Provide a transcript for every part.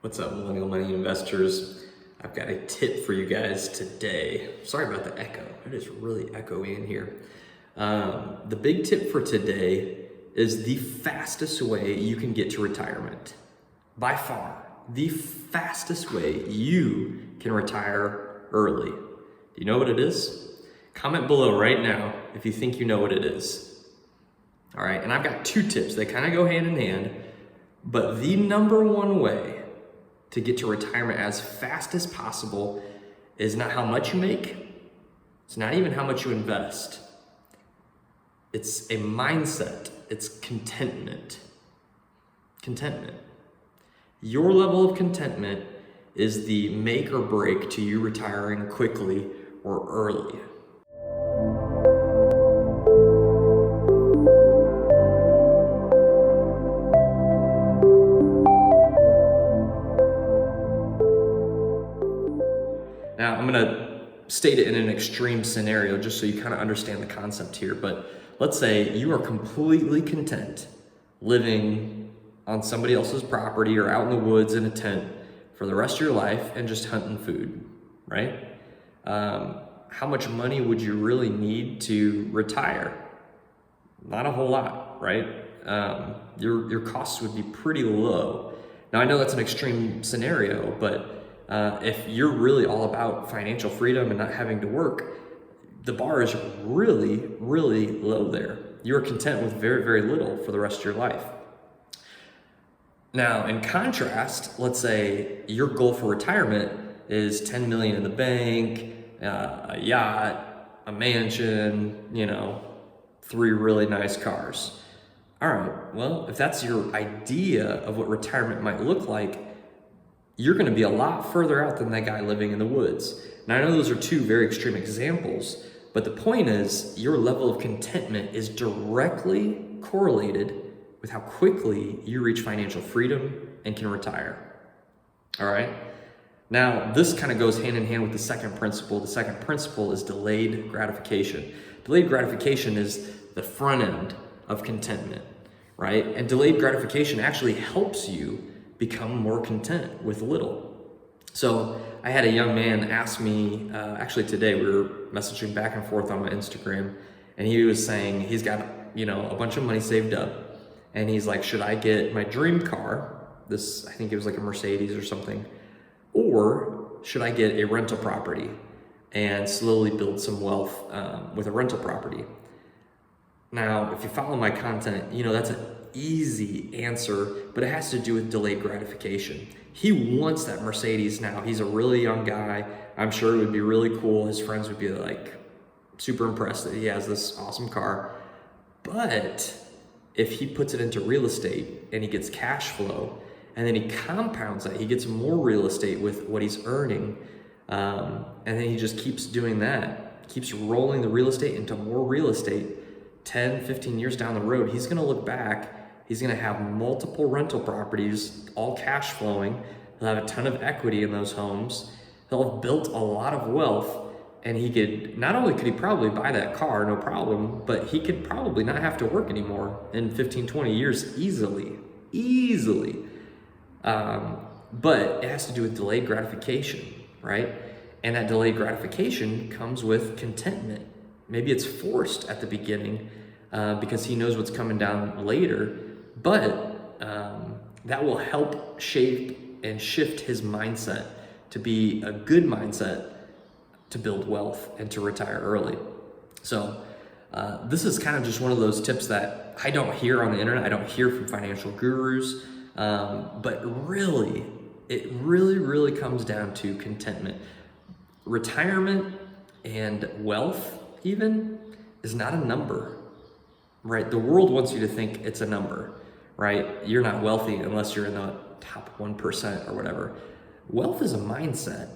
What's up, millennial money investors? I've got a tip for you guys today. Sorry about the echo. It is really echoey in here. The big tip for today is the fastest way you can get to retirement. By far, the fastest way you can retire early. Do you know what it is? Comment below right now if you think you know what it is. All right, and I've got two tips. They kind of go hand in hand, but the number one way to get to retirement as fast as possible is not how much you make. It's not even how much you invest. It's a mindset. It's contentment. Contentment. Your level of contentment is the make or break to you retiring quickly or early. Now, I'm gonna state it in an extreme scenario just so you kind of understand the concept here, but let's say you are completely content living on somebody else's property or out in the woods in a tent for the rest of your life and just hunting food, right? How much money would you really need to retire? Not a whole lot, right? Your costs would be pretty low. Now, I know that's an extreme scenario, but if you're really all about financial freedom and not having to work, the bar is really, really low there. You're content with very, very little for the rest of your life. Now, in contrast, let's say your goal for retirement is 10 million in the bank, a yacht, a mansion, 3 really nice cars. All right, well, if that's your idea of what retirement might look like, you're gonna be a lot further out than that guy living in the woods. Now, I know those are two very extreme examples, but the point is your level of contentment is directly correlated with how quickly you reach financial freedom and can retire. All right? Now, this kind of goes hand in hand with the second principle. The second principle is delayed gratification. Delayed gratification is the front end of contentment, right? And delayed gratification actually helps you become more content with little. So I had a young man ask me, actually today we were messaging back and forth on my Instagram, and he was saying he's got, a bunch of money saved up, and he's like, should I get my dream car? This, I think it was like a Mercedes or something, or should I get a rental property and slowly build some wealth with a rental property? Now, if you follow my content, that's an easy answer, but it has to do with delayed gratification. He wants that Mercedes now. He's a really young guy. I'm sure it would be really cool. His friends would be like super impressed that he has this awesome car. But if he puts it into real estate and he gets cash flow and then he compounds that, he gets more real estate with what he's earning, and then he just keeps doing that, keeps rolling the real estate into more real estate. 10, 15 years down the road, he's gonna look back, he's gonna have multiple rental properties, all cash flowing, he'll have a ton of equity in those homes, he'll have built a lot of wealth, and not only could he probably buy that car, no problem, but he could probably not have to work anymore in 15, 20 years easily. But it has to do with delayed gratification, right? And that delayed gratification comes with contentment. Maybe it's forced at the beginning because he knows what's coming down later, but that will help shape and shift his mindset to be a good mindset to build wealth and to retire early. So this is kind of just one of those tips that I don't hear on the internet. I don't hear from financial gurus, but really, it really comes down to contentment. Retirement and wealth even is not a number, right? The world wants you to think it's a number, right? You're not wealthy unless you're in the top 1% or whatever. Wealth is a mindset.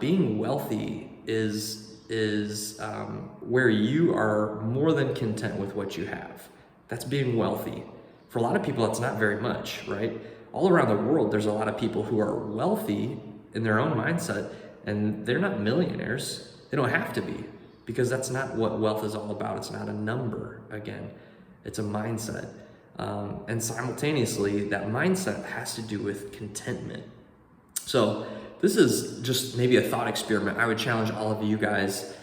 Being wealthy is where you are more than content with what you have. That's being wealthy. For a lot of people, that's not very much, right? All around the world, there's a lot of people who are wealthy in their own mindset, and they're not millionaires. They don't have to be, because that's not what wealth is all about. It's not a number, again. It's a mindset. And simultaneously, that mindset has to do with contentment. So this is just maybe a thought experiment. I would challenge all of you guys.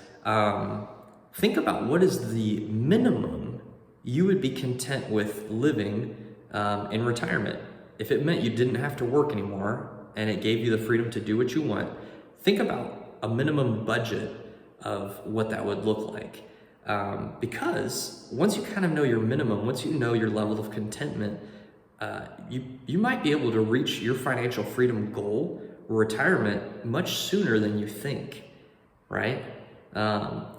Think about what is the minimum you would be content with living in retirement. If it meant you didn't have to work anymore and it gave you the freedom to do what you want, think about a minimum budget of what that would look like. Because once you kind of know your minimum, once you know your level of contentment, you might be able to reach your financial freedom goal, retirement, much sooner than you think, right?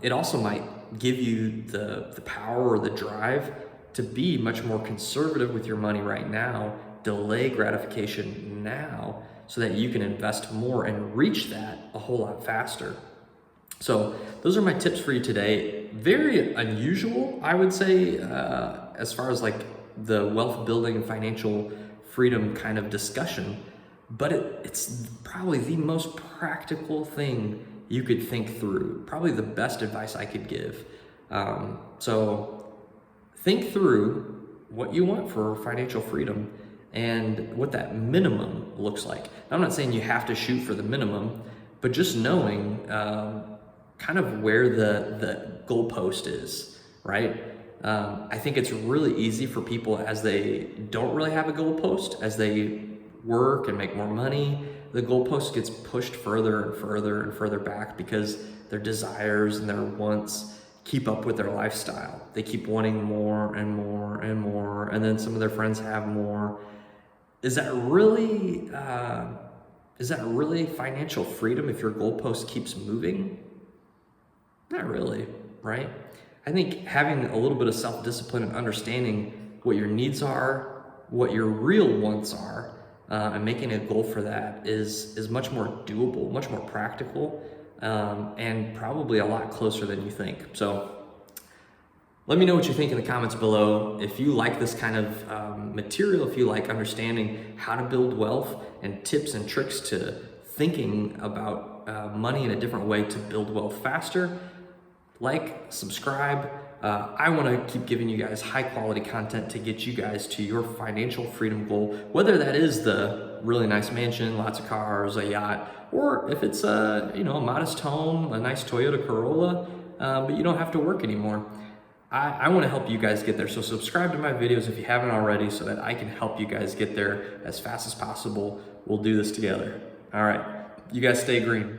It also might give you the power or the drive to be much more conservative with your money right now, delay gratification now, so that you can invest more and reach that a whole lot faster. So those are my tips for you today. Very unusual, I would say, as far as like the wealth building and financial freedom kind of discussion, but it's probably the most practical thing you could think through. Probably the best advice I could give. So think through what you want for financial freedom and what that minimum looks like. Now, I'm not saying you have to shoot for the minimum, but just knowing kind of where the goalpost is, right? I think it's really easy for people as they don't really have a goalpost, as they work and make more money, the goalpost gets pushed further and further and further back because their desires and their wants keep up with their lifestyle. They keep wanting more and more and more, and then some of their friends have more. Is that really financial freedom if your goalpost keeps moving? Not really, right? I think having a little bit of self-discipline and understanding what your needs are, what your real wants are, and making a goal for that is much more doable, much more practical, and probably a lot closer than you think. So let me know what you think in the comments below. If you like this kind of material, if you like understanding how to build wealth and tips and tricks to thinking about money in a different way to build wealth faster, like, subscribe. I want to keep giving you guys high quality content to get you guys to your financial freedom goal, whether that is the really nice mansion, lots of cars, a yacht, or if it's a modest home, a nice Toyota Corolla, but you don't have to work anymore. I want to help you guys get there. So subscribe to my videos if you haven't already so that I can help you guys get there as fast as possible. We'll do this together. All right. You guys stay green.